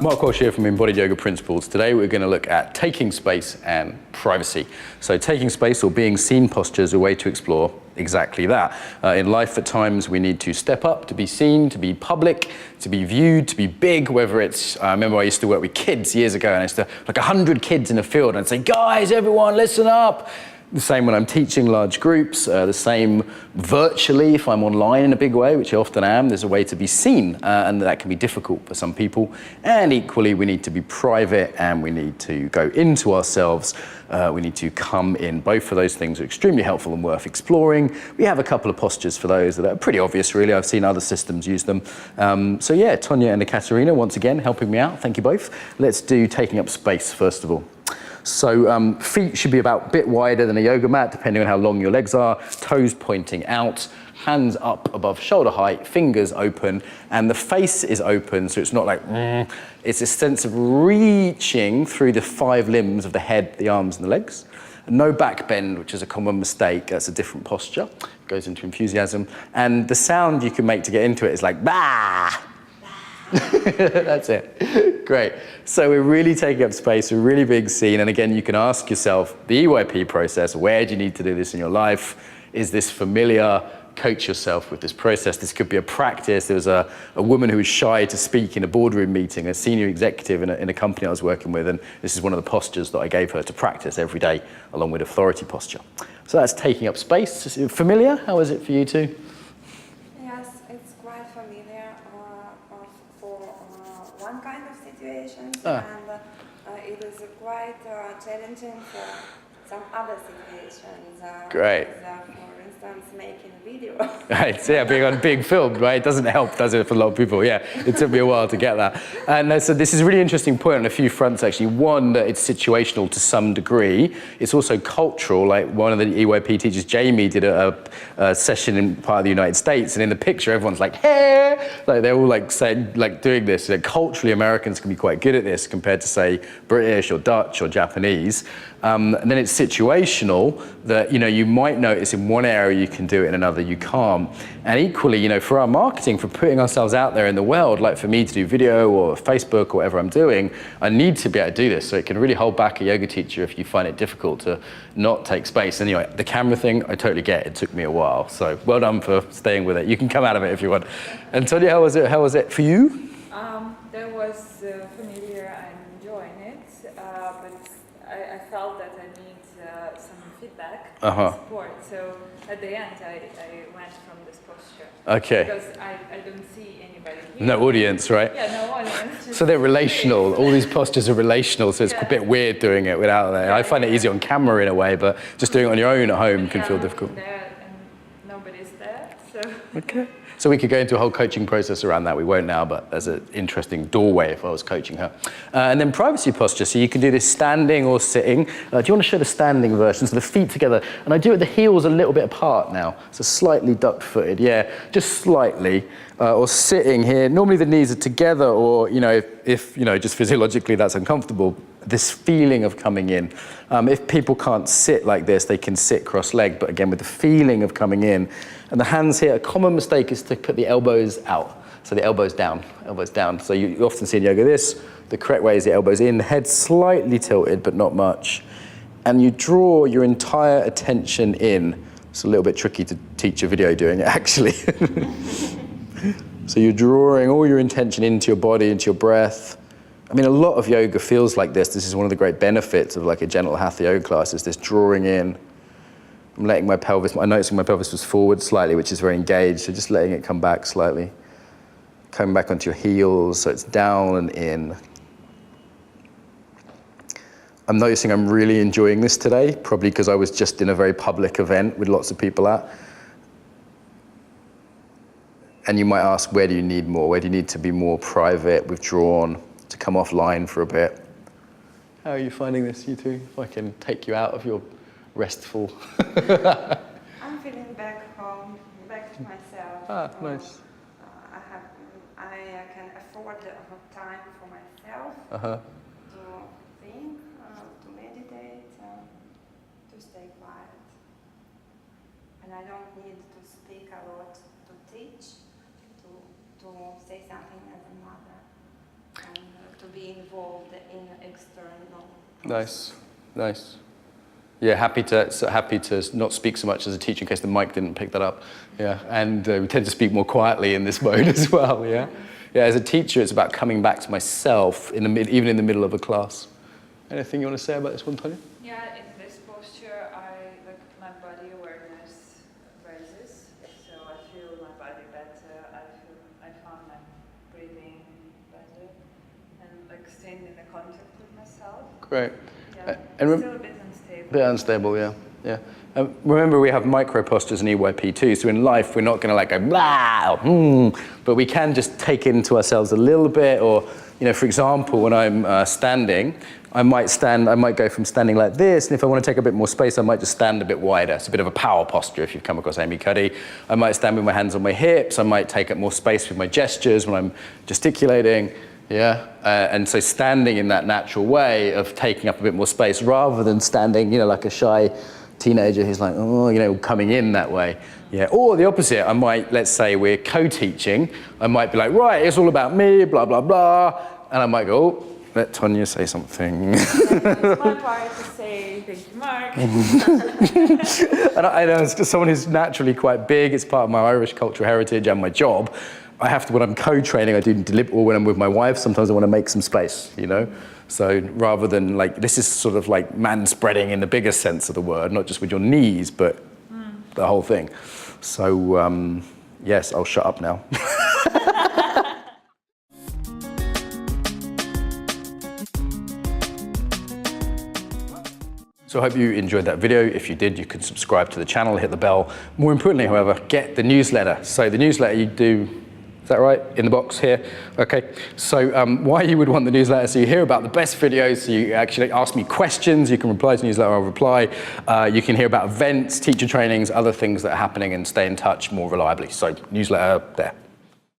Mark Walsh here from Embodied Yoga Principles. Today we're going to look at taking space and privacy. So taking space or being seen posture is a way to explore exactly that. In life at times we need to step up to be seen, to be public, to be viewed, to be big, whether it's, I remember I used to work with kids years ago and I used to, like 100 kids in a field, and I'd say, guys, everyone listen up. The same when I'm teaching large groups, the same virtually if I'm online in a big way, which I often am. There's a way to be seen, and that can be difficult for some people. And equally, we need to be private and we need to go into ourselves. We need to come in. Both of those things are extremely helpful and worth exploring. We have a couple of postures for those that are pretty obvious, really. I've seen other systems use them. So yeah, Tonya and Ekaterina, once again, helping me out. Thank you both. Let's do taking up space, first of all. So feet should be about a bit wider than a yoga mat, depending on how long your legs are, toes pointing out, hands up above shoulder height, fingers open, and the face is open, so it's not like, it's a sense of reaching through the 5 limbs of the head, the arms, and the legs. No back bend, which is a common mistake. That's a different posture. It goes into enthusiasm. And the sound you can make to get into it is like, bah! That's it. Great. So we're really taking up space, we're really being seen, and again, you can ask yourself, the EYP process, where do you need to do this in your life? Is this familiar? Coach yourself with this process. This could be a practice. There was a woman who was shy to speak in a boardroom meeting, a senior executive in a company I was working with, and this is one of the postures that I gave her to practice every day, along with authority posture. So that's taking up space. Is it familiar? How is it for you too? Yes, it's quite familiar for one kind of situations, and it is quite challenging for some other situations. Great. For instance, making a video. Right, so yeah, being on big film, right? It doesn't help, does it, for a lot of people? Yeah, it took me a while to get that. And so this is a really interesting point on a few fronts, actually. One, that it's situational to some degree. It's also cultural. Like one of the EYP teachers, Jamie, did a session in part of the United States, and in the picture, everyone's like, hey! Like they're all like saying, like doing this. Like, culturally, Americans can be quite good at this compared to, say, British or Dutch or Japanese. And then it's situational that, you know, you might notice in one area you can do it, in another you can't. And equally, you know, for our marketing, for putting ourselves out there in the world, like for me to do video or Facebook or whatever I'm doing, I need to be able to do this. So it can really hold back a yoga teacher if you find it difficult to not take space. Anyway, the camera thing, I totally get. It took me a while. So well done for staying with it. You can come out of it if you want. And Tonya, how was it? How was it for you? That was familiar. I'm enjoying it, but I felt that I need some feedback and support. So at the end, I went from this posture. Okay. Because I don't see anybody here. No audience, right? Yeah, no audience. So they're relational. All these postures are relational, so it's a bit weird doing it without that. I find it easy on camera in a way, but just doing it on your own at home can feel difficult. There, and nobody's there, so. Okay. So we could go into a whole coaching process around that. We won't now, but there's an interesting doorway if I was coaching her. And then privacy posture. So you can do this standing or sitting. Do you want to show the standing version? So the feet together. And I do it the heels a little bit apart now. So slightly duck-footed. Yeah, just slightly. Or sitting here. Normally the knees are together, or, you know, if you know, just physiologically that's uncomfortable. This feeling of coming in. If people can't sit like this, they can sit cross-legged, but again, with the feeling of coming in. And the hands here, a common mistake is to put the elbows out. So the elbows down, elbows down. So you often see in yoga this. The correct way is the elbows in, the head slightly tilted, but not much. And you draw your entire attention in. It's a little bit tricky to teach a video doing it, actually. So you're drawing all your intention into your body, into your breath. I mean, a lot of yoga feels like this. This is one of the great benefits of like a gentle hatha yoga class, is this drawing in. I'm letting my pelvis, I'm noticing my pelvis was forward slightly, which is very engaged, so just letting it come back slightly. Coming back onto your heels, so it's down and in. I'm noticing I'm really enjoying this today, probably because I was just in a very public event with lots of people at. And you might ask, where do you need more? Where do you need to be more private, withdrawn, to come offline for a bit? How are you finding this, you two? If I can take you out of your restful. I'm feeling back home, back to myself. Ah, nice. I can afford time for myself to think, to meditate, to stay quiet. And I don't need to speak a lot to teach, to say something as a mother, and to to be involved in external. Nice, nice. Yeah, happy to not speak so much as a teacher in case the mic didn't pick that up. Yeah, and we tend to speak more quietly in this mode as well. Yeah, yeah. As a teacher, it's about coming back to myself even in the middle of a class. Anything you want to say about this one, Tanya? Yeah, in this posture, my body awareness rises, so I feel my body better. I found my breathing better, and like staying in the contact with myself. Great. Yeah, and still a bit unstable. Bit unstable, yeah, yeah. Remember, we have micro postures in EYP too. So in life, we're not going to like go blah, or, but we can just take into ourselves a little bit. Or, you know, for example, when I'm standing, I might go from standing like this, and if I want to take a bit more space, I might just stand a bit wider. It's a bit of a power posture if you've come across Amy Cuddy. I might stand with my hands on my hips. I might take up more space with my gestures when I'm gesticulating. Yeah, and so standing in that natural way of taking up a bit more space rather than standing, you know, like a shy teenager who's like, oh, you know, coming in that way. Yeah, or the opposite. I might, let's say we're co-teaching. I might be like, right, it's all about me, blah, blah, blah. And I might go, oh, let Tonya say something. It's my part to say, thank you, Mark. And I know, as someone who's naturally quite big, it's part of my Irish cultural heritage and my job. I have to, when I'm co-training, I do deliberate, or when I'm with my wife, sometimes I want to make some space, you know? So rather than like, this is sort of like man-spreading in the bigger sense of the word, not just with your knees, but the whole thing. So yes, I'll shut up now. So I hope you enjoyed that video. If you did, you can subscribe to the channel, hit the bell. More importantly, however, get the newsletter. So the newsletter you do, is that right? In the box here? Okay. So why you would want the newsletter, so you hear about the best videos, so you actually ask me questions, you can reply to the newsletter, I'll reply. You can hear about events, teacher trainings, other things that are happening, and stay in touch more reliably. So newsletter there.